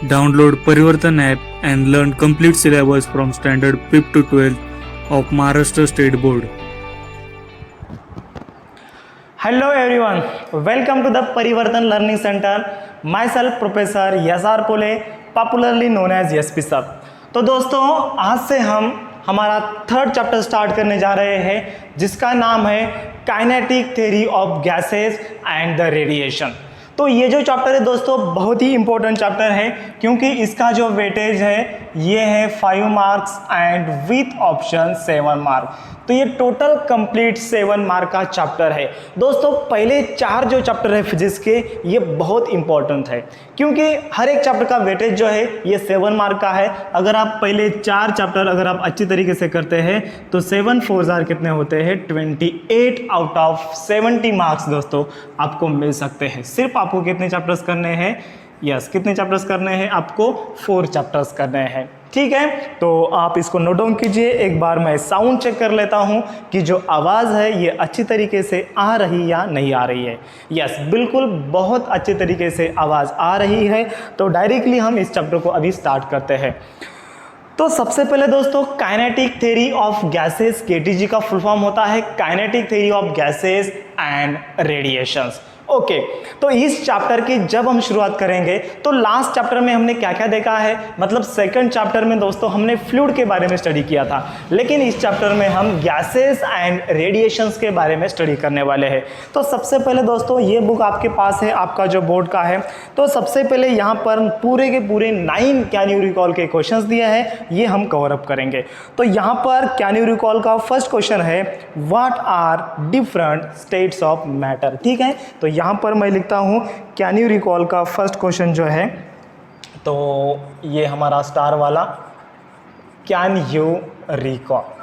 Download Parivartan app and learn complete syllabus from standard 5th to 12th of Maharashtra State Board. Hello everyone, welcome to the Parivartan Learning Center. Myself Professor S.R. Pole, popularly known as SP Sir. तो दोस्तों आज से हम हमारा third chapter start करने जा रहे हैं जिसका नाम है kinetic theory of gases and the radiation. तो ये जो चैप्टर है दोस्तों बहुत ही इंपॉर्टेंट चैप्टर है क्योंकि इसका जो वेटेज है ये है 5 marks and with option 7 mark. तो ये टोटल कंप्लीट 7 मार्क का चैप्टर है दोस्तों। पहले 4 जो चैप्टर है फिजिक्स के ये बहुत इंपॉर्टेंट है क्योंकि हर एक चैप्टर का वेटेज जो है ये 7 मार्क का है। अगर आप पहले 4 चैप्टर अगर आप अच्छी तरीके से करते हैं तो 7 4 कितने होते हैं 28 आउट ऑफ 70 मार्क्स दोस्तों आपको मिल सकते हैं। सिर्फ आपको कितने चैप्टर्स करने हैं, यस कितने चैप्टर्स करने हैं, आपको 4 चैप्टर्स करने हैं। ठीक है, तो आप इसको नोट डाउन कीजिए। एक बार मैं साउंड चेक कर लेता हूं कि जो आवाज़ है ये अच्छी तरीके से आ रही या नहीं आ रही है। यस बिल्कुल बहुत अच्छे तरीके से आवाज़ आ रही है। तो डायरेक्टली हम इस चैप्टर को अभी स्टार्ट करते हैं। तो सबसे पहले दोस्तों kinetic theory of gases, KTG का फुल फॉर्म होता है kinetic theory of gases and radiations. Okay, तो इस चैप्टर की जब हम शुरुआत करेंगे तो लास्ट चैप्टर में हमने क्या क्या देखा है, मतलब सेकंड चैप्टर में दोस्तों हमने फ्लूइड के बारे में स्टडी किया था, लेकिन इस चैप्टर में हम गैसेस एंड रेडिएशंस के बारे में स्टडी करने वाले हैं। तो सबसे पहले दोस्तों ये बुक आपके पास है, आपका जो बोर्ड का है। तो सबसे पहले यहाँ पर पूरे के पूरे 9 कैन यू रिकॉल के क्वेश्चंस दिए हैं, ये हम कवर अप करेंगे। तो यहाँ पर कैन यू रिकॉल का फर्स्ट क्वेश्चन है what are different states of matter. ठीक है, तो यहाँ पर मैं लिखता हूँ कैन यू रिकॉल का फर्स्ट क्वेश्चन जो है, तो ये हमारा स्टार वाला कैन यू रिकॉल।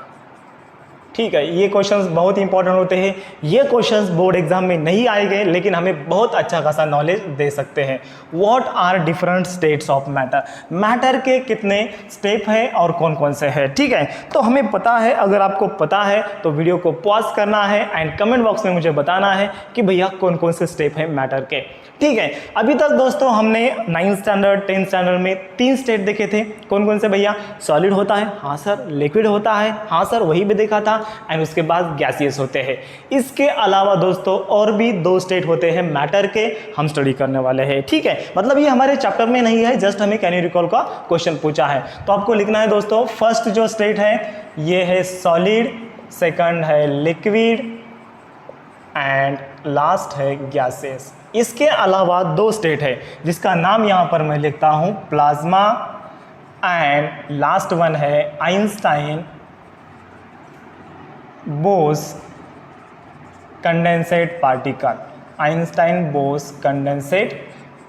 ठीक है, ये क्वेश्चंस बहुत इंपॉर्टेंट होते हैं। ये क्वेश्चंस बोर्ड एग्जाम में नहीं आएंगे लेकिन हमें बहुत अच्छा खासा नॉलेज दे सकते हैं। What are different states of matter, matter के कितने स्टेप हैं और कौन कौन से हैं। ठीक है, तो हमें पता है, अगर आपको पता है तो वीडियो को पॉज करना है एंड कमेंट बॉक्स में मुझे बताना है कि भैया कौन कौन से स्टेप हैं मैटर के। ठीक है, अभी तक दोस्तों हमने 9th स्टैंडर्ड 10th स्टैंडर्ड में 3 स्टेट देखे थे। कौन कौन से भैया, सॉलिड होता है, हाँ सर, लिक्विड होता है, हाँ सर, वही भी देखा था, एंड उसके बाद गैसियस होते हैं। इसके अलावा दोस्तों और भी 2 स्टेट होते हैं मैटर के, हम स्टडी करने वाले हैं। ठीक है, मतलब ये हमारे चैप्टर में नहीं है, जस्ट हमें कैन यू रिकॉल का क्वेश्चन पूछा है। तो आपको लिखना है दोस्तों फर्स्ट जो स्टेट है ये है सॉलिड, सेकंड है लिक्विड एंड लास्ट है गैसेस। इसके अलावा 2 स्टेट है जिसका नाम यहाँ पर मैं लिखता हूँ प्लाज्मा एंड लास्ट वन है Einstein Bose condensate particle, Einstein Bose condensate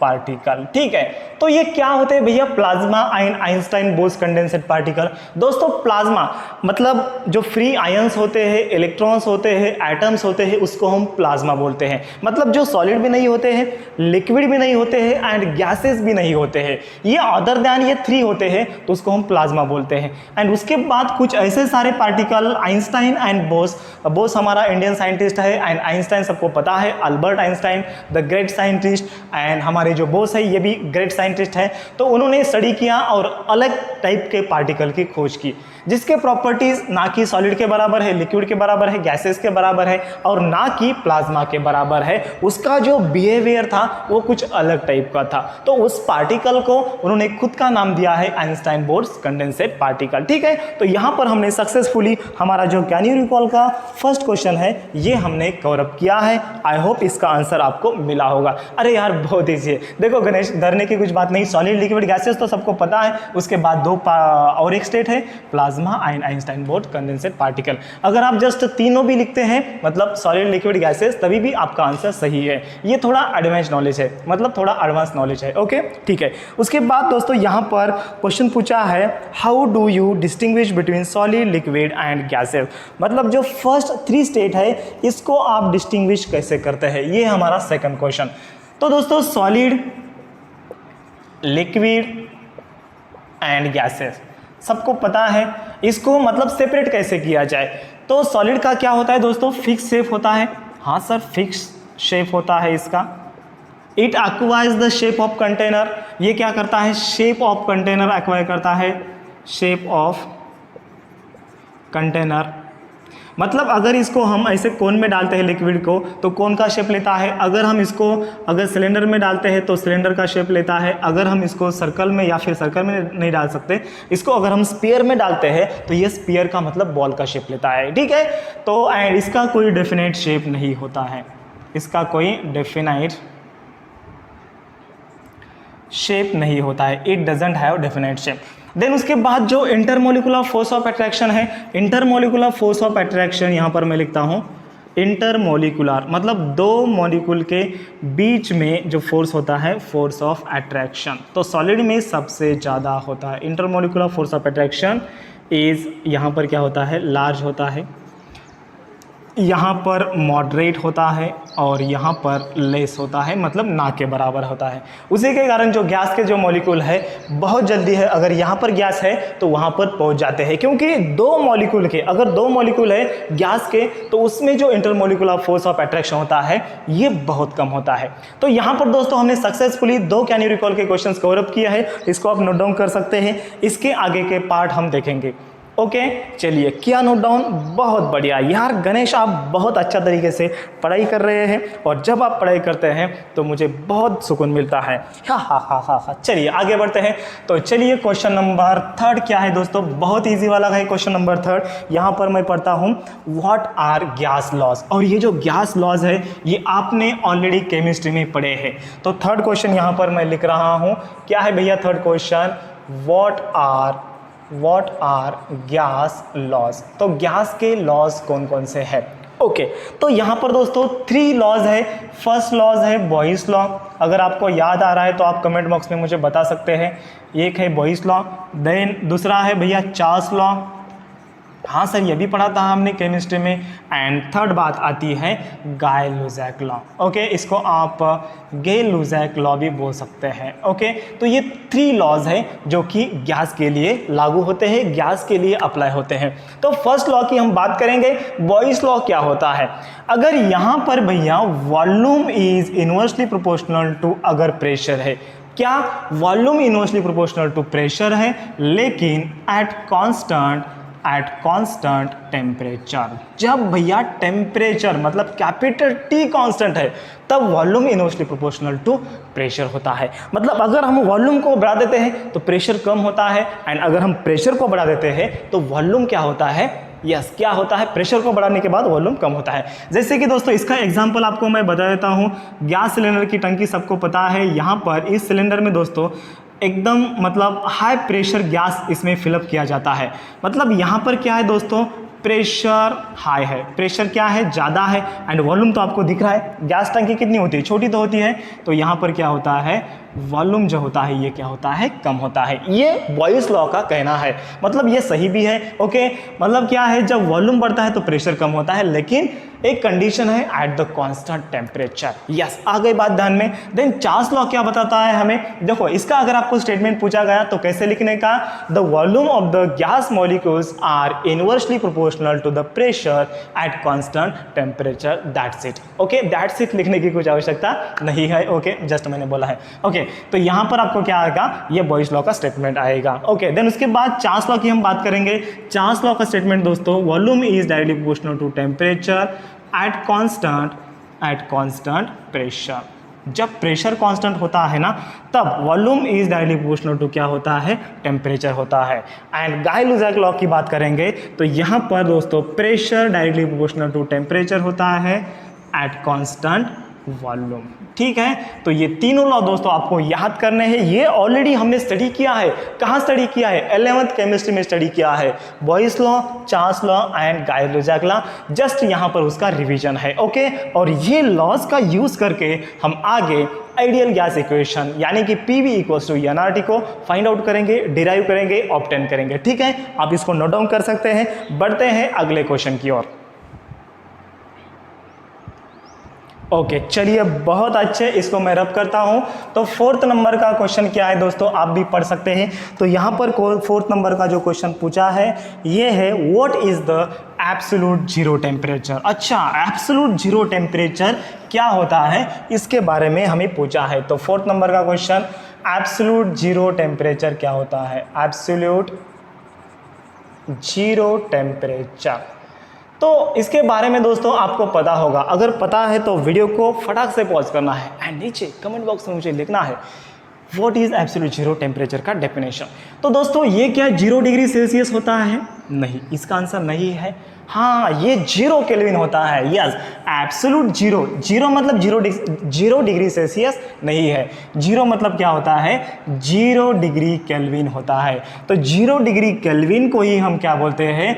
particle. ठीक है, तो ये क्या होते हैं भैया plasma and Einstein Bose condensate particle. दोस्तों प्लाज्मा मतलब जो फ्री आयंस होते हैं, इलेक्ट्रॉन्स होते हैं, एटम्स होते हैं, उसको हम प्लाज्मा बोलते हैं। मतलब जो सॉलिड भी नहीं होते हैं, लिक्विड भी नहीं होते हैं एंड गैसेस भी नहीं होते हैं, ये अदर दैन ये 3 होते हैं तो उसको हम प्लाज्मा बोलते हैं। एंड उसके बाद कुछ ऐसे सारे particle Einstein and boss, Bose हमारा इंडियन साइंटिस्ट है एंड आइंस्टाइन सबको पता है, Albert Einstein the great scientist, and हमारे जो बोस है ये भी ग्रेट साइंटिस्ट है। तो उन्होंने स्टडी किया और अलग टाइप के पार्टिकल की खोज की जिसके प्रॉपर्टीज ना कि सॉलिड के बराबर है, लिक्विड के बराबर है, गैसेस के बराबर है और ना कि प्लाज्मा के बराबर है। उसका जो बिहेवियर था वो कुछ अलग टाइप का था। तो उस पार्टिकल को उन्होंने खुद का नाम दिया है आइंस्टाइन बोस कंडेंसेट पार्टिकल। ठीक है, तो यहाँ पर हमने सक्सेसफुली हमारा जो कैन यू रिकॉल का फर्स्ट क्वेश्चन है ये हमने कवर अप किया है। आई होप इसका आंसर आपको मिला होगा। अरे यार बहुत ईजी है, देखो गणेश डरने की कुछ बात नहीं, सॉलिड लिक्विड गैसेस तो सबको पता है। उसके बाद 2 और एक स्टेट है plasma and Einstein Bose condensate particle. अगर आप जस्ट तीनों भी लिखते हैं मतलब सॉलिड लिक्विड गैसेस तभी भी आपका आंसर सही है। ये थोड़ा एडवांस नॉलेज है, मतलब थोड़ा एडवांस नॉलेज है। ओके ठीक है, उसके बाद दोस्तों यहाँ पर क्वेश्चन पूछा है how do you distinguish between solid liquid and gases. मतलब जो फर्स्ट 3 स्टेट है इसको आप डिस्टिंग्विश कैसे करते हैं, ये हमारा सेकंड क्वेश्चन। तो दोस्तों सॉलिड, लिक्विड एंड गैसेस सबको पता है, इसको मतलब सेपरेट कैसे किया जाए। तो सॉलिड का क्या होता है दोस्तों, फिक्स शेप होता है, हाँ सर फिक्स शेप होता है इसका, it acquires the shape of container, ये क्या करता है, शेप ऑफ कंटेनर एक्वायर करता है, शेप ऑफ कंटेनर। मतलब अगर इसको हम ऐसे कोन में डालते हैं लिक्विड को तो कोन का शेप लेता है, अगर हम इसको अगर सिलेंडर में डालते हैं तो सिलेंडर का शेप लेता है, अगर हम इसको सर्कल में या फिर सर्कल में नहीं डाल सकते, इसको अगर हम स्फीयर में डालते हैं तो ये स्फीयर का मतलब बॉल का शेप लेता है, ठीक है। तो एंड इसका कोई डेफिनेट शेप नहीं होता है, इसका कोई डेफिनाइट शेप नहीं होता है, it doesn't have definite shape. Then उसके बाद जो इंटरमोलिकुलर फोर्स ऑफ अट्रैक्शन है, इंटरमोलिकुलर फोर्स ऑफ अट्रैक्शन यहाँ पर मैं लिखता हूँ इंटरमोलिकुलर, मतलब दो मॉलिक्यूल के बीच में जो फोर्स होता है फोर्स ऑफ अट्रैक्शन, तो सॉलिड में सबसे ज़्यादा होता है। Intermolecular force of attraction is यहाँ पर क्या होता है, लार्ज होता है, यहाँ पर मॉडरेट होता है और यहाँ पर लेस होता है, मतलब ना के बराबर होता है। उसी के कारण जो गैस के जो मॉलिक्यूल है बहुत जल्दी है, अगर यहाँ पर गैस है तो वहाँ पर पहुँच जाते हैं, क्योंकि दो मॉलिक्यूल के, अगर दो मॉलिक्यूल है गैस के तो उसमें जो इंटरमोलिकुलर फोर्स ऑफ अट्रैक्शन होता है ये बहुत कम होता है। तो यहाँ पर दोस्तों हमने सक्सेसफुली 2 कैन यू रिकॉल के क्वेश्चन कवर अप किया है, इसको आप नोट डाउन कर सकते हैं, इसके आगे के पार्ट हम देखेंगे। ओके चलिए, किया नोट डाउन, बहुत बढ़िया यार गणेश, आप बहुत अच्छा तरीके से पढ़ाई कर रहे हैं और जब आप पढ़ाई करते हैं तो मुझे बहुत सुकून मिलता है। हा। चलिए आगे बढ़ते हैं। तो चलिए क्वेश्चन नंबर 3 क्या है दोस्तों, बहुत इजी वाला है क्वेश्चन नंबर 3। यहाँ पर मैं पढ़ता हूँ व्हाट आर गैस लॉज, और ये जो गैस लॉज है ये आपने ऑलरेडी केमिस्ट्री में पढ़े हैं। तो 3rd क्वेश्चन यहाँ पर मैं लिख रहा हूँ, क्या है भैया 3rd question, what are gas laws. तो गैस के लॉज कौन कौन से हैं। ओके तो यहाँ पर दोस्तों 3 लॉज है। फर्स्ट लॉज है बॉयस लॉ, अगर आपको याद आ रहा है तो आप कमेंट बॉक्स में मुझे बता सकते हैं। एक है बॉयस लॉ, देन दूसरा है भैया चार्ल्स लॉ, हाँ सर ये भी पढ़ा था हमने केमिस्ट्री में। एंड 3rd बात आती है गाय-लुजैक लॉ। ओके इसको आप गे-लुजैक लॉ भी बोल सकते हैं। ओके तो ये 3 लॉज हैं जो कि गैस के लिए लागू होते हैं, गैस के लिए अप्लाई होते हैं। तो फर्स्ट लॉ की हम बात करेंगे, बॉयस लॉ क्या होता है। अगर यहाँ पर भैया volume is inversely proportional to, अगर प्रेशर है, क्या volume inversely proportional to pressure है, लेकिन एट कांस्टेंट टेम्परेचर, जब भैया टेम्परेचर मतलब कैपिटल T कांस्टेंट है तब volume inversely proportional to pressure होता है। मतलब अगर हम वॉल्यूम को बढ़ा देते हैं तो प्रेशर कम होता है, एंड अगर हम प्रेशर को बढ़ा देते हैं तो वॉल्यूम क्या होता है, क्या होता है, प्रेशर को बढ़ाने के बाद वॉल्यूम कम होता है। जैसे कि दोस्तों इसका एग्जांपल आपको मैं बता देता हूँ। गैस सिलेंडर की टंकी सबको पता है, यहाँ पर इस सिलेंडर में दोस्तों एकदम मतलब हाई प्रेशर गैस इसमें फिलअप किया जाता है। मतलब यहाँ पर क्या है दोस्तों, प्रेशर हाई है, प्रेशर क्या है, ज़्यादा है, एंड वॉल्यूम तो आपको दिख रहा है। गैस टंकी कितनी होती है, छोटी तो होती है, तो यहाँ पर क्या होता है, वॉल्यूम जो होता है ये क्या होता है, कम होता है। ये बॉयस लॉ का कहना है, मतलब ये सही भी है। ओके मतलब क्या है, जब वॉल्यूम बढ़ता है तो प्रेशर कम होता है, लेकिन एक कंडीशन है at the constant temperature. Yes आ गई बात ध्यान में। देन चार्ल्स लॉ क्या बताता है हमें, देखो इसका अगर आपको स्टेटमेंट पूछा गया तो कैसे लिखने का, the volume of the gas molecules are inversely proportional to the pressure at constant temperature, that's it. Okay that's it लिखने की कुछ आवश्यकता नहीं है। ओके जस्ट मैंने बोला है। ओके तो यहाँ पर आपको क्या आएगा, ये बॉयस लॉ का स्टेटमेंट आएगा। ओके देन उसके बाद चार्ल्स लॉ की हम बात करेंगे। चार्ल्स लॉ का स्टेटमेंट दोस्तों, volume is directly proportional to temperature at constant pressure. जब प्रेशर कांस्टेंट होता है ना तब volume is directly proportional to क्या होता है, टेम्परेचर होता है। एंड गाय-लुजैक लॉ की बात करेंगे तो यहाँ पर दोस्तों pressure directly proportional to temperature होता है एट कांस्टेंट वॉल्यूम। ठीक है तो ये तीनों लॉ दोस्तों आपको याद करने हैं। ये ऑलरेडी हमने स्टडी किया है, कहाँ स्टडी किया है, 11th केमिस्ट्री में स्टडी किया है। Boyle's law, Charles law and Gay Lussac law, just यहाँ पर उसका रिवीजन है। ओके और ये लॉज का यूज करके हम आगे आइडियल गैस इक्वेशन यानी कि PV = nRT को फाइंड आउट करेंगे, डिराइव करेंगे, ऑब्टेन करेंगे। ठीक है आप इसको नोट डाउन कर सकते हैं। बढ़ते हैं अगले क्वेश्चन की ओर। ओके चलिए बहुत अच्छे, इसको मैं रब करता हूं। तो 4th नंबर का क्वेश्चन क्या है दोस्तों, आप भी पढ़ सकते हैं। तो यहां पर 4th नंबर का जो क्वेश्चन पूछा है ये है, what is the absolute zero temperature. अच्छा एब्सोल्यूट जीरो टेम्परेचर क्या होता है इसके बारे में हमें पूछा है। तो 4th नंबर का क्वेश्चन, एब्सोल्यूट जीरो टेम्परेचर क्या होता है? Absolute zero temperature. तो इसके बारे में दोस्तों आपको पता होगा, अगर पता है तो वीडियो को फटाक से पॉज करना है एंड नीचे कमेंट बॉक्स में मुझे लिखना है what is absolute zero temperature का डेफिनेशन। तो दोस्तों ये क्या 0 डिग्री सेल्सियस होता है? नहीं, इसका आंसर नहीं है। हाँ, ये 0 केल्विन होता है। यस, एब्सोल्यूट जीरो, जीरो मतलब 0 डिग्री सेल्सियस नहीं है। जीरो मतलब क्या होता है? 0 डिग्री केल्विन होता है। तो 0 डिग्री केल्विन को ही हम क्या बोलते हैं?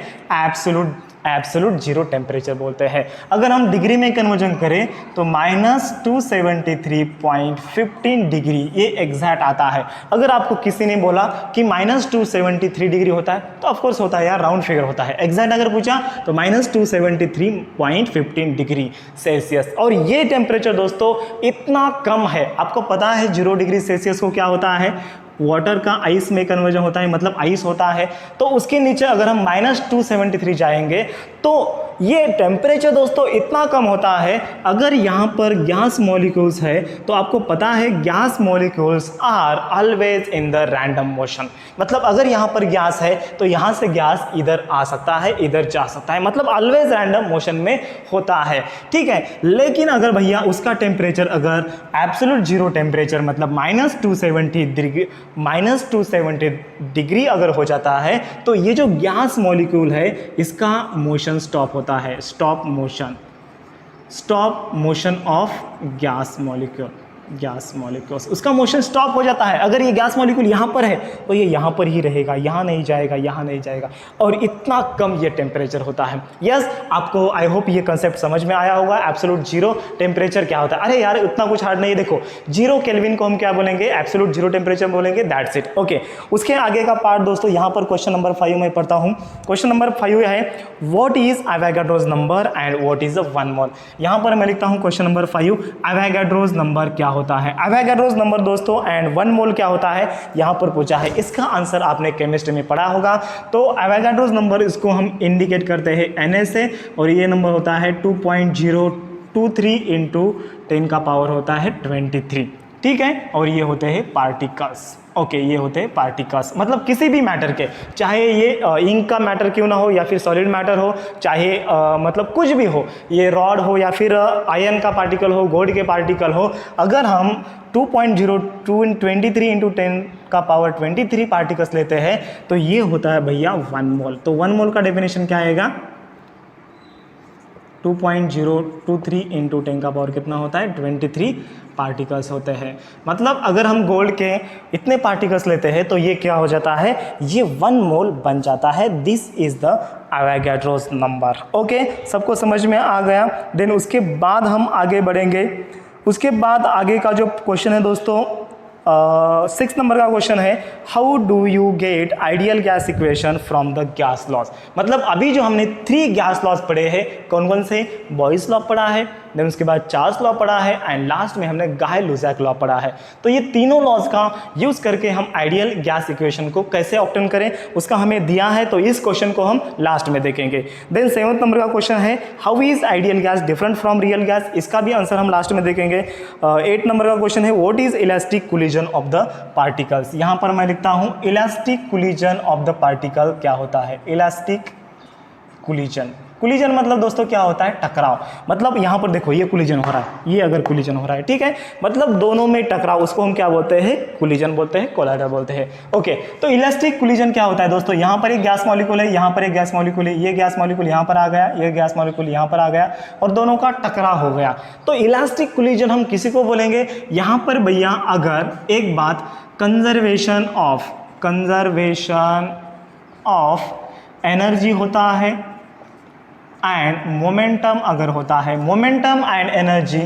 एब्सोल्यूट जीरो टेम्परेचर बोलते हैं। अगर हम डिग्री में कन्वर्जन करें तो -273.15 डिग्री ये एग्जैक्ट आता है। अगर आपको किसी ने बोला कि -273 डिग्री होता है तो ऑफकोर्स होता है यार, राउंड फिगर होता है। एग्जैक्ट अगर पूछा तो -273.15 डिग्री सेल्सियस। और ये टेम्परेचर दोस्तों इतना कम है। आपको पता है 0 डिग्री सेल्सियस को क्या होता है? वाटर का आइस में कन्वर्जन होता है, मतलब आइस होता है। तो उसके नीचे अगर हम -273 जाएंगे तो ये टेम्परेचर दोस्तों इतना कम होता है। अगर यहाँ पर गैस मॉलिक्यूल्स है तो आपको पता है gas molecules are always in the random motion. मतलब अगर यहाँ पर गैस है तो यहाँ से गैस इधर आ सकता है, इधर जा सकता है, मतलब ऑलवेज रैंडम मोशन में होता है। ठीक है, लेकिन अगर भैया उसका टेम्परेचर अगर एब्सोल्यूट जीरो टेम्परेचर मतलब -270 डिग्री अगर हो जाता है तो ये जो गैस मॉलिक्यूल है इसका मोशन स्टॉप होता है। Stop motion of gas molecules, उसका मोशन स्टॉप हो जाता है। अगर ये गैस मॉलिक्यूल यहाँ पर है तो ये यहाँ पर ही रहेगा, यहाँ नहीं जाएगा, यहाँ नहीं जाएगा। और इतना कम ये टेम्परेचर होता है। यस, आपको आई होप ये कंसेप्ट समझ में आया होगा। एब्सोल्यूट जीरो टेम्परेचर क्या होता है? अरे यार इतना कुछ हार्ड नहीं है। देखो 0 केल्विन को हम क्या बोलेंगे? एब्सोल्यूट जीरो टेम्परेचर बोलेंगे, दैट्स इट। ओके, उसके आगे का पार्ट दोस्तों यहाँ पर क्वेश्चन नंबर 5 में पढ़ता हूँ। क्वेश्चन नंबर 5 है what is Avogadro's number and what is the 1 मोल। यहाँ पर मैं लिखता हूँ क्वेश्चन नंबर 5, एवोगाड्रोस नंबर क्या होता है? एवोगाड्रोस नंबर दोस्तों एंड 1 मोल क्या होता है यहां पर पूछा है। इसका आंसर आपने केमिस्ट्री में पढ़ा होगा। तो एवोगाड्रोस नंबर इसको हम इंडिकेट करते हैं Na से, और ये नंबर होता है 2.023 इंटू 10 का पावर होता है 23। ठीक है, और ये होते हैं पार्टिकल्स। ओके, ये होते हैं पार्टिकल्स, मतलब किसी भी मैटर के, चाहे ये इंक का मैटर क्यों ना हो या फिर सॉलिड मैटर हो, चाहे मतलब कुछ भी हो, ये रॉड हो या फिर आयरन का पार्टिकल हो, गोल्ड के पार्टिकल हो, अगर हम 2.023 इंटू 10 का पावर 23 पार्टिकल्स लेते हैं तो ये होता है भैया 1 मोल। तो 1 मोल का डेफिनेशन क्या आएगा? 2.023 इंटू 10 का पावर कितना होता है? 23 पार्टिकल्स होते हैं। मतलब अगर हम गोल्ड के इतने पार्टिकल्स लेते हैं तो ये क्या हो जाता है? ये 1 मोल बन जाता है। This is the Avogadro's number. Okay, सबको समझ में आ गया। देन उसके बाद हम आगे बढ़ेंगे। उसके बाद आगे का जो क्वेश्चन है दोस्तों 6 नंबर का क्वेश्चन है how do you get ideal gas equation from the gas laws. मतलब अभी जो हमने 3 गैस लॉज पढ़े हैं, कौन कौन से? बॉयस लॉ पढ़ा है, देन उसके बाद चार्ल्स लॉ पढ़ा है एंड लास्ट में हमने गाय-लुसाक लॉ पढ़ा है। तो ये तीनों लॉज का यूज करके हम आइडियल गैस इक्वेशन को कैसे ऑब्टेन करें उसका हमें दिया है। तो इस क्वेश्चन को हम लास्ट में देखेंगे। देन 7th नंबर का क्वेश्चन है how is ideal gas different from real gas. इसका भी आंसर हम लास्ट में देखेंगे। 8 नंबर का क्वेश्चन है what is elastic collision of the particles. यहाँ पर मैं लिखता हूँ elastic collision of the particle क्या होता है? इलास्टिक कोलिजन मतलब दोस्तों क्या होता है? टकराव। मतलब यहाँ पर देखो ये कोलिजन हो रहा है, ये अगर कोलिजन हो रहा है, ठीक है, मतलब दोनों में टकराव, उसको हम क्या बोलते हैं? कोलिजन बोलते हैं, कोलाइडर बोलते हैं। ओके, तो इलास्टिक कोलिजन क्या होता है दोस्तों? यहाँ पर एक गैस मॉलिक्यूल है, यहाँ पर एक गैस मॉलिक्यूल है, ये गैस मॉलिक्यूल यहाँ पर आ गया, ये गैस मॉलिक्यूल यहाँ पर आ गया और दोनों का टकराव हो गया। तो इलास्टिक कोलिजन हम किसी को बोलेंगे? यहाँ पर भैया अगर एक बात कंजर्वेशन ऑफ एनर्जी होता है एंड मोमेंटम अगर होता है, मोमेंटम एंड एनर्जी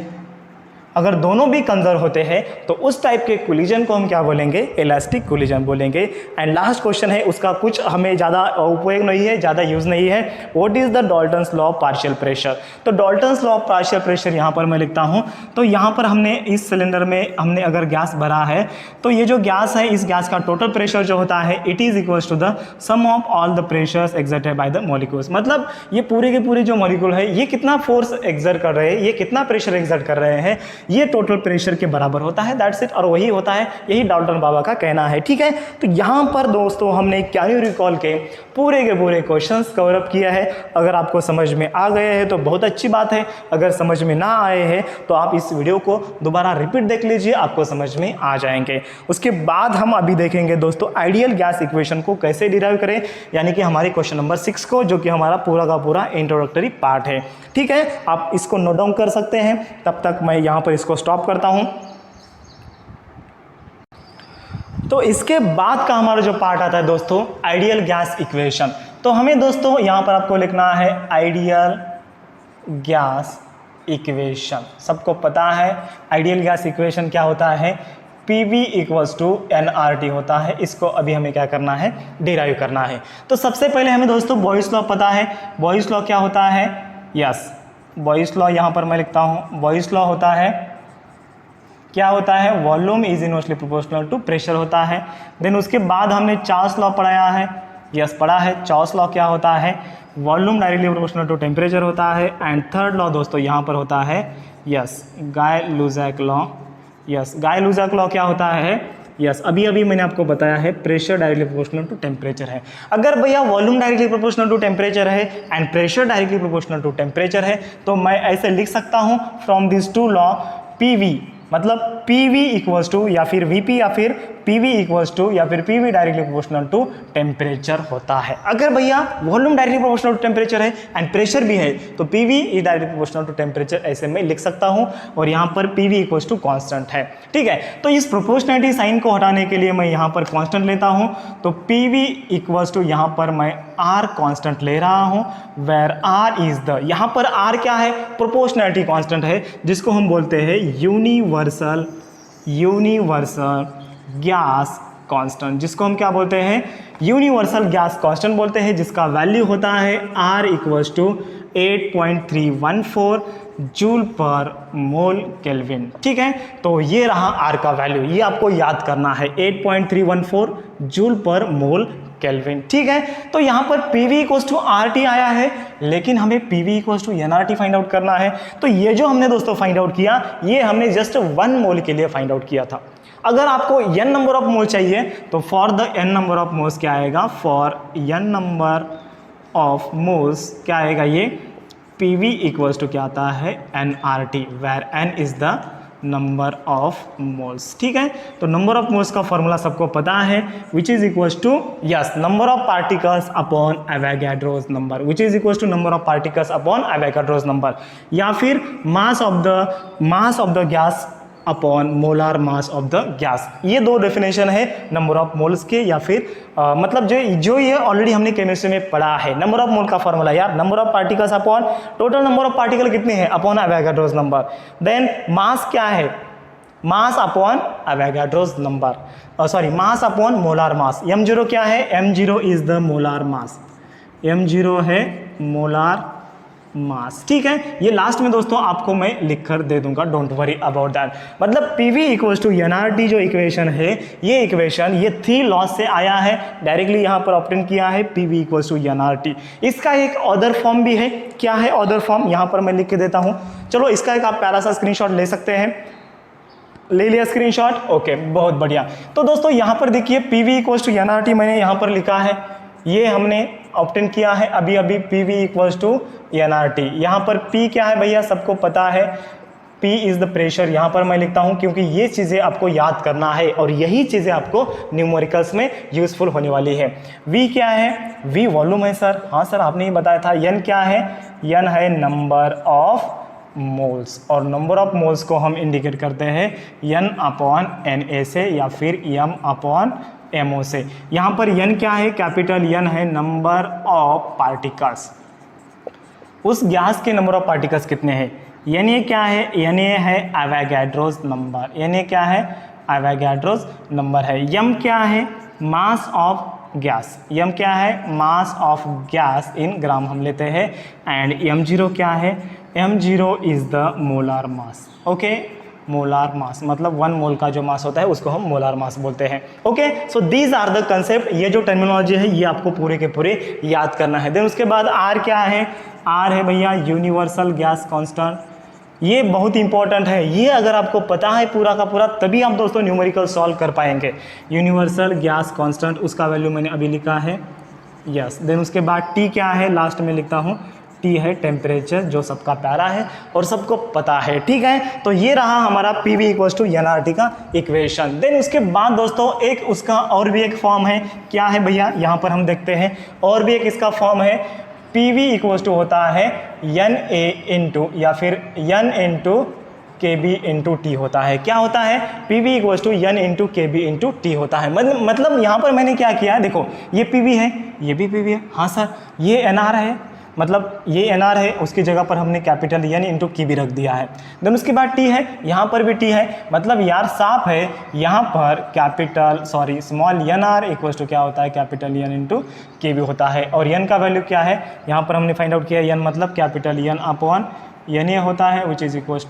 अगर दोनों भी कंजर्व होते हैं तो उस टाइप के कोलिजन को हम क्या बोलेंगे, इलास्टिक कोलिजन बोलेंगे। एंड लास्ट क्वेश्चन है, उसका कुछ हमें ज़्यादा उपयोग नहीं है, ज़्यादा यूज़ नहीं है। What is the Dalton's law of partial pressure. तो Dalton's law of partial pressure यहाँ पर मैं लिखता हूँ। तो यहाँ पर हमने इस सिलेंडर में हमने अगर गैस भरा है तो ये जो गैस है, इस गैस का टोटल प्रेशर जो होता है it is equals to the sum of all the pressures exerted by the molecules. मतलब ये पूरे के पूरे जो मॉलिक्यूल है ये कितना फोर्स एक्सर्ट कर रहे हैं, ये कितना प्रेशर एक्सर्ट कर रहे हैं, ये टोटल प्रेशर के बराबर होता है। That's it. और वही होता है, यही डाल्टन बाबा का कहना है। ठीक है, तो यहाँ पर दोस्तों हमने कैन यू रिकॉल के पूरे क्वेश्चंस कवर अप किया है। अगर आपको समझ में आ गए हैं तो बहुत अच्छी बात है, अगर समझ में ना आए हैं तो आप इस वीडियो को दोबारा रिपीट देख लीजिए, आपको समझ में आ जाएंगे। उसके बाद हम अभी देखेंगे दोस्तों आइडियल गैस इक्वेशन को कैसे डिराइव करें, यानी कि हमारे क्वेश्चन नंबर 6 को, जो कि हमारा पूरा का पूरा इंट्रोडक्टरी पार्ट है। ठीक है, आप इसको नोट डाउन कर सकते हैं। तब तक मैं यहाँ पर इसको स्टॉप करता हूँ। तो इसके बाद का हमारा जो पार्ट आता है दोस्तों, आइडियल गैस इक्वेशन। तो हमें दोस्तों यहाँ पर आपको लिखना है आइडियल गैस इक्वेशन। सबको पता है आइडियल गैस इक्वेशन क्या होता है, PV इक्वल्स टू nRT होता है। इसको अभी हमें क्या करना है, डिराइव करना है। तो सबसे पहले हमें दोस्तों बॉयस लॉ पता है। बॉयस लॉ क्या होता है, यस, बॉयस लॉ यहाँ पर मैं लिखता हूँ। बॉयस लॉ होता है, क्या होता है, volume is inversely proportional to pressure होता है। देन उसके बाद हमने चार्ल्स लॉ पढ़ाया है, यस पढ़ा है। चार्ल्स लॉ क्या होता है, volume directly proportional to temperature होता है। एंड थर्ड लॉ दोस्तों यहाँ पर होता है, yes, Gay Lussac law. Yes, Gay Lussac law क्या होता है, यस, अभी मैंने आपको बताया है, pressure directly proportional to temperature है। अगर भैया volume directly proportional to temperature है and pressure directly proportional to temperature है, तो मैं ऐसे लिख सकता हूँ from this two law PV, मतलब PV इक्वल्स टू या फिर VP या फिर PV इक्वल्स टू या फिर PV directly proportional to temperature होता है। अगर भैया volume directly proportional to temperature है एंड प्रेशर भी है तो PV is directly proportional to temperature, ऐसे मैं लिख सकता हूं। और यहाँ पर PV इक्वल्स टू कॉन्स्टेंट है। ठीक है, तो इस प्रोपोर्शनलिटी साइन को हटाने के लिए मैं यहाँ पर कॉन्स्टेंट लेता हूँ। तो PV इक्वल्स टू यहाँ पर मैं R कॉन्स्टेंट ले रहा हूँ, वेर R इज द, यहाँ पर R क्या है, प्रोपोर्शनलिटी कॉन्स्टेंट है, जिसको हम बोलते हैं यूनिवर्सल गैस कांस्टेंट, जिसको हम क्या बोलते हैं, यूनिवर्सल गैस कांस्टेंट बोलते हैं, जिसका वैल्यू होता है R इक्वल्स टू 8.314 जूल पर मोल केल्विन। ठीक है, तो ये रहा R का वैल्यू, ये आपको याद करना है, 8.314 जूल पर मोल केल्विन। ठीक है, तो यहाँ पर PV इक्वल्स टू RT आया है, लेकिन हमें PV equals to nRT find out करना है। तो ये जो हमने दोस्तों फाइंड आउट किया, ये हमने जस्ट 1 मोल के लिए फाइंड आउट किया था। अगर आपको n नंबर ऑफ मोल चाहिए तो for the n number of moles क्या आएगा, for n number of moles क्या आएगा, ये PV इक्वल्स टू क्या आता है, nRT, where n is the number of moles. ठीक है, तो नंबर ऑफ मोल्स का फॉर्मूला सबको पता है, which is equals to, yes, number of particles upon Avogadro's number, which is equals to number of particles upon Avogadro's number, या फिर mass of the gas upon molar mass of the gas. ये दो definition है number of moles के, या फिर मतलब जो ये ऑलरेडी हमने केमिस्ट्री में पढ़ा है। नंबर ऑफ मोल का फॉर्मूला यार, number of particles upon total number of particle कितने हैं upon Avogadro's number. Then mass क्या है, mass upon Avogadro's number, sorry mass upon molar मास। m0 क्या है, m0 is the molar mass, m0 है molar mass. ठीक है, ये लास्ट में दोस्तों आपको मैं लिख कर दे दूंगा, डोंट वरी अबाउट दैट। मतलब PV इक्वल्स टू nRT जो इक्वेशन है, ये इक्वेशन ये 3 लॉज से आया है, डायरेक्टली यहाँ पर ऑब्टेन किया है PV इक्वल्स टू nRT। इसका एक अदर फॉर्म भी है, क्या है अदर फॉर्म, यहाँ पर मैं लिख के देता हूँ। चलो इसका एक आप प्यारा सा स्क्रीनशॉट ले सकते हैं, ले लिया स्क्रीनशॉट, ओके, बहुत बढ़िया। तो दोस्तों यहाँ पर देखिए PV इक्वल्स टू nRT मैंने यहाँ पर लिखा है, ये हमने ऑब्टेन किया है अभी PV इक्वल्स टू nRT। यहाँ पर P क्या है भैया, सबको पता है, P इज द प्रेशर, यहाँ पर मैं लिखता हूँ क्योंकि ये चीज़ें आपको याद करना है और यही चीज़ें आपको न्यूमेरिकल्स में यूजफुल होने वाली है। V क्या है, V वॉल्यूम है सर, हाँ सर आपने ही बताया था। N क्या है, N है नंबर ऑफ मोल्स, और नंबर ऑफ मोल्स को हम इंडिकेट करते हैं N अपॉन Na से या फिर M अपॉन MO से। यहाँ पर N क्या है, कैपिटल N है नंबर ऑफ पार्टिकल्स। उस गैस के नंबर ऑफ पार्टिकल्स कितने हैं, एन ए क्या है, एन ए है एवोगाड्रोस नंबर, एन ए क्या है, एवोगाड्रोस नंबर है। यम क्या है, मास ऑफ गैस, यम क्या है, मास ऑफ गैस इन ग्राम हम लेते हैं। एंड m0 क्या है, m0 is the molar mass. Okay, molar mass मतलब 1 मोल का जो मास होता है उसको हम मोलार मास बोलते हैं। Okay, so these are the concept, ये जो टर्मिनोलॉजी है ये आपको पूरे के पूरे याद करना है। देन उसके बाद आर क्या है, आर है भैया यूनिवर्सल गैस कांस्टेंट, ये बहुत इंपॉर्टेंट है। ये अगर आपको पता है पूरा का पूरा तभी आप दोस्तों न्यूमेरिकल सॉल्व कर पाएंगे। यूनिवर्सल गैस कांस्टेंट, उसका वैल्यू मैंने अभी लिखा है, यस। देन उसके बाद टी क्या है, लास्ट में लिखता हूँ, टी है टेम्परेचर, जो सबका प्यारा है और सबको पता है। ठीक है, तो ये रहा हमारा P V equals to N R T का इक्वेशन। देन उसके बाद दोस्तों एक उसका और भी एक फॉर्म है, क्या है भैया, यहाँ पर हम देखते हैं और भी एक इसका फॉर्म है, पी वी इक्वल्स टू होता है एन ए इंटू या फिर N into K B into T होता है। क्या होता है, P V equals to N into K B into T होता है। मतलब यहाँ पर मैंने क्या किया, देखो ये पी वी है, ये भी पी वी है, हाँ सर ये एन आर है, मतलब ये एन आर है, उसकी जगह पर हमने कैपिटल एन इंटू की भी रख दिया है। देन उसके बाद टी है, यहाँ पर भी टी है, मतलब यार साफ है यहाँ पर capital small N R equals to क्या होता है, कैपिटल एन इंटू के भी होता है। और एन का वैल्यू क्या है, यहाँ पर हमने फाइंड आउट किया, एन मतलब capital N upon N A होता है, which is equals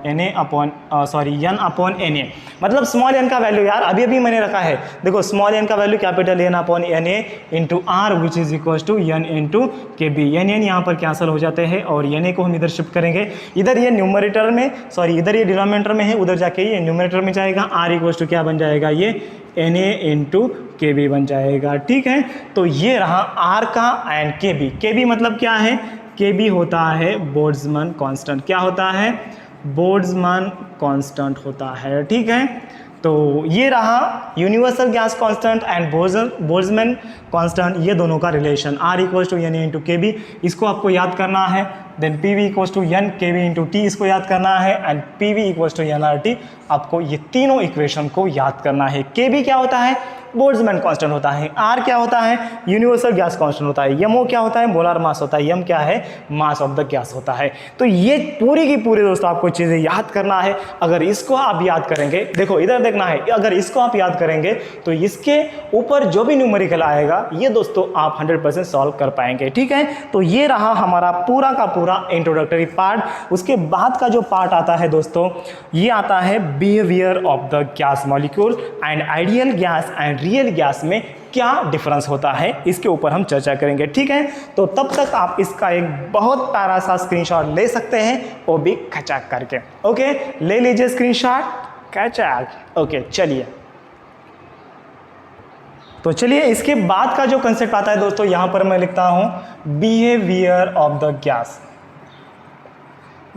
N A upon N upon N A, मतलब स्मॉल एन का वैल्यू यार अभी अभी मैंने रखा है, देखो स्मॉल एन का value capital N upon N A into R which is equals to N into K B. N यहाँ पर कैंसिल हो जाते हैं और एन ए को हम इधर शिफ्ट करेंगे, इधर ये न्यूमरेटर में इधर ये डिनोमिनेटर में है, उधर जाके ये न्यूमरेटर में जाएगा, आर इक्वल्स टू क्या बन जाएगा, ये N A into K B बन जाएगा। ठीक है, तो ये रहा आर का एंड के बी मतलब क्या है, के बी होता है बोल्ट्जमैन कांस्टेंट, क्या होता है, बोल्ट्जमैन कांस्टेंट होता है। ठीक है, तो ये रहा universal gas constant and Boltzmann constant, ये दोनों का relation, R equals to N into K B, इसको आपको याद करना है। Then P V equals to N K V into T, इसको याद करना है। And P V equals to N R T, आपको ये तीनों इक्वेशन को याद करना है। के बी क्या होता है, बोल्ट्जमैन कांस्टेंट होता है, आर क्या होता है, यूनिवर्सल गैस कांस्टेंट होता है, यमओ क्या होता है, मोलार मास होता है, यम क्या है, मास ऑफ द गैस होता है। तो ये पूरी की पूरी दोस्तों आपको चीज़ें याद करना है। अगर इसको आप याद करेंगे, देखो इधर देखना है, अगर इसको आप याद करेंगे तो इसके ऊपर जो भी न्यूमेरिकल आएगा ये दोस्तों आप 100% सॉल्व कर पाएंगे। ठीक है, तो ये रहा हमारा पूरा का पूरा इंट्रोडक्टरी पार्ट। उसके बाद का जो पार्ट आता है दोस्तों, ये आता है behaviour of the gas molecule and ideal gas and real gas में क्या डिफरेंस होता है, इसके ऊपर हम चर्चा करेंगे। ठीक है, तो तब तक आप इसका एक बहुत प्यारा सा स्क्रीनशॉट ले सकते हैं, वो भी खचाक करके। ओके, ले लीजिए स्क्रीनशॉट, खचाक। ओके, चलिए तो चलिए इसके बाद का जो कंसेप्ट आता है दोस्तों, यहां पर मैं लिखता हूं behaviour of the gas,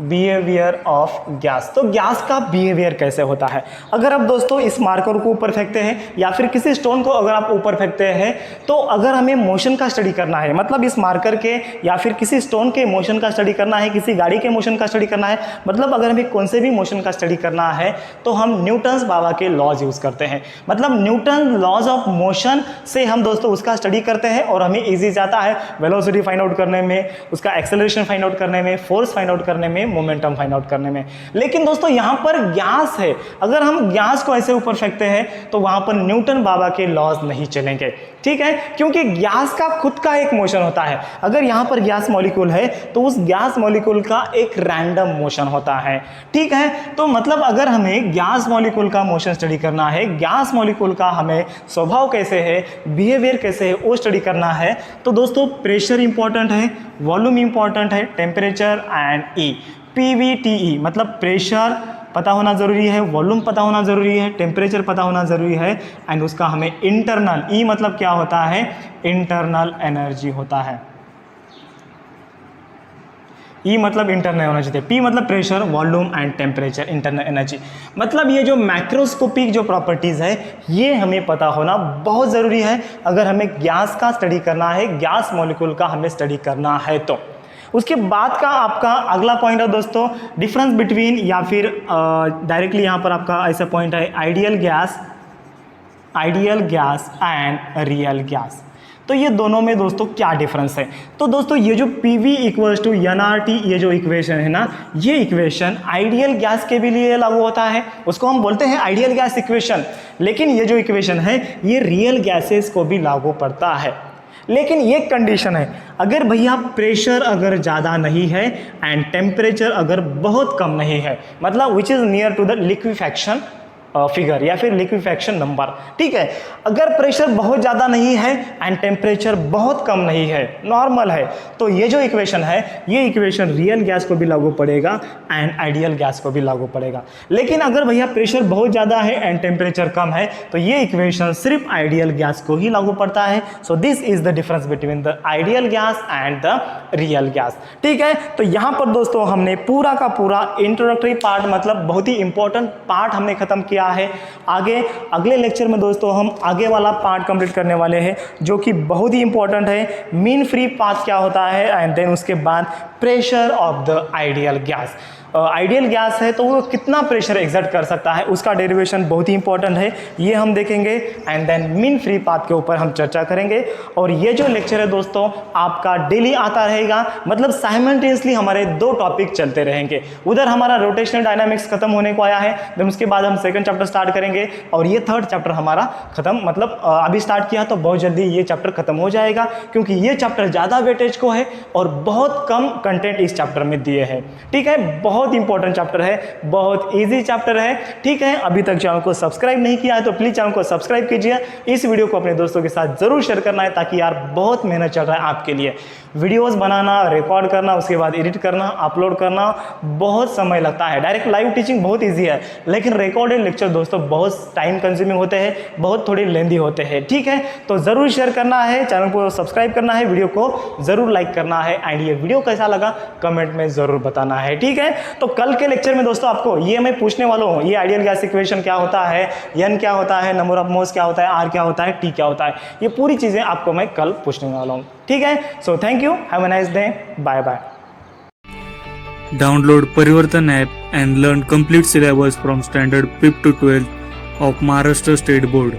behaviour of gas. तो गैस का बिहेवियर कैसे होता है, अगर आप दोस्तों इस मार्कर को ऊपर फेंकते हैं या फिर किसी स्टोन को अगर आप ऊपर फेंकते हैं, तो अगर हमें मोशन का स्टडी करना है, मतलब इस मार्कर के या फिर किसी स्टोन के मोशन का स्टडी करना है, किसी गाड़ी के मोशन का स्टडी करना है, मतलब अगर हमें कौन से भी मोशन का स्टडी करना है तो हम न्यूटन्स बाबा के लॉज यूज करते हैं। मतलब न्यूटन लॉज ऑफ मोशन से हम दोस्तों उसका स्टडी करते हैं और हमें ईजी जाता है वेलोसिटी फाइंड आउट करने में, उसका एक्सेलरेशन फाइंड आउट करने में, फोर्स फाइंड आउट करने में, मोमेंटम फाइंड आउट करने में। लेकिन दोस्तों यहां पर गैस है, अगर हम गैस को ऐसे ऊपर फेंकते हैं तो वहां पर न्यूटन बाबा के लॉज नहीं चलेंगे। ठीक है, क्योंकि गैस का खुद का एक मोशन होता है। अगर यहां पर गैस मॉलिक्यूल है तो उस गैस मॉलिक्यूल का एक रैंडम मोशन होता है। ठीक है, तो मतलब अगर हमें गैस मॉलिक्यूल का मोशन स्टडी करना है, गैस मॉलिक्यूल का हमें स्वभाव कैसे है, बिहेवियर कैसे है, वो स्टडी करना है, तो दोस्तों प्रेशर इंपॉर्टेंट है, वॉल्यूम इंपॉर्टेंट है, टेम्परेचर एंड ई, PVTE मतलब प्रेशर पता होना ज़रूरी है, वॉल्यूम पता होना ज़रूरी है, टेम्परेचर पता होना ज़रूरी है, एंड उसका हमें इंटरनल, ई मतलब क्या होता है, इंटरनल एनर्जी होता है। ई मतलब इंटरनल होना चाहिए, पी मतलब pressure, volume and temperature, internal energy. मतलब ये जो मैक्रोस्कोपिक जो प्रॉपर्टीज़ है ये हमें पता होना बहुत ज़रूरी है अगर हमें गैस का स्टडी करना है, गैस मॉलिक्यूल का हमें स्टडी करना है। तो उसके बाद का आपका अगला पॉइंट है दोस्तों डिफरेंस बिटवीन, या फिर डायरेक्टली यहाँ पर आपका ऐसा पॉइंट है ideal gas and real gas. तो ये दोनों में दोस्तों क्या डिफरेंस है? तो दोस्तों ये जो PV इक्वल्स टू NRT ये जो इक्वेशन है ना, ये इक्वेशन आइडियल गैस के भी लिए लागू होता है, उसको हम बोलते हैं आइडियल गैस इक्वेशन। लेकिन ये जो इक्वेशन है ये रियल गैसेस को भी लागू पड़ता है। लेकिन ये कंडीशन है, अगर भैया प्रेशर अगर ज़्यादा नहीं है एंड टेम्परेचर अगर बहुत कम नहीं है, मतलब which is near to the liquefaction figure या फिर लिक्विफैक्शन नंबर। ठीक है, अगर प्रेशर बहुत ज़्यादा नहीं है एंड टेम्परेचर बहुत कम नहीं है, नॉर्मल है, तो ये जो इक्वेशन है ये इक्वेशन रियल गैस को भी लागू पड़ेगा एंड आइडियल गैस को भी लागू पड़ेगा। लेकिन अगर भैया प्रेशर बहुत ज़्यादा है एंड टेम्परेचर कम है तो ये इक्वेशन सिर्फ आइडियल गैस को ही लागू पड़ता है। So this is the difference between the ideal gas and the real gas. ठीक है, तो यहाँ पर दोस्तों हमने पूरा का पूरा इंट्रोडक्टरी पार्ट, मतलब बहुत ही इंपॉर्टेंट पार्ट हमने खत्म किया है। आगे अगले लेक्चर में दोस्तों हम आगे वाला पार्ट कंप्लीट करने वाले हैं जो कि बहुत ही इंपॉर्टेंट है, मीन फ्री पाथ क्या होता है एंड देन उसके बाद pressure of the ideal gas. Ideal gas है तो वो कितना प्रेशर एग्जर्ट कर सकता है, उसका डेरिवेशन बहुत ही इंपॉर्टेंट है, ये हम देखेंगे and then mean free path के ऊपर हम चर्चा करेंगे। और ये जो लेक्चर है दोस्तों आपका डेली आता रहेगा, मतलब साइमल्टेनियसली हमारे 2 टॉपिक चलते रहेंगे। उधर हमारा रोटेशनल डायनामिक्स खत्म होने को आया है, देन उसके बाद हम सेकंड चैप्टर स्टार्ट करेंगे और ये थर्ड चैप्टर हमारा खत्म, मतलब अभी स्टार्ट किया तो बहुत जल्दी ये चैप्टर खत्म हो जाएगा, क्योंकि ये चैप्टर ज़्यादा वेटेज को है और बहुत कम कंटेंट इस चैप्टर में दिए हैं। ठीक है, बहुत इंपॉर्टेंट चैप्टर है, बहुत इजी चैप्टर है। ठीक है, अभी तक चैनल को सब्सक्राइब नहीं किया है तो प्लीज चैनल को सब्सक्राइब कीजिए। इस वीडियो को अपने दोस्तों के साथ जरूर शेयर करना है, ताकि यार बहुत मेहनत चल रहा है आपके लिए। वीडियोस बनाना, रिकॉर्ड करना, उसके बाद एडिट करना, अपलोड करना बहुत समय लगता है। डायरेक्ट लाइव टीचिंग बहुत ईजी है, लेकिन रिकॉर्डेड लेक्चर दोस्तों बहुत टाइम कंज्यूमिंग होते हैं, बहुत थोड़े लेंदी होते हैं। ठीक है, तो जरूर शेयर करना है, चैनल को सब्सक्राइब करना है, वीडियो को जरूर लाइक करना है एंड ये वीडियो कैसा लगा कमेंट में जरूर बताना है। ठीक है, तो कल के लेक्चर में दोस्तों आपको ये मैं पूछने वाला हूँ, ये आइडियल गैस इक्वेशन क्या होता है, N क्या होता है, नंबर ऑफ मोल्स क्या होता है, R क्या होता है, T क्या होता है, ये पूरी चीज़ें आपको मैं कल पूछने वाला हूँ। ठीक है, so thank you, have a nice day, bye bye. Download Parivartan app and learn complete syllabus from standard 5th to 12th of Maharashtra State Board.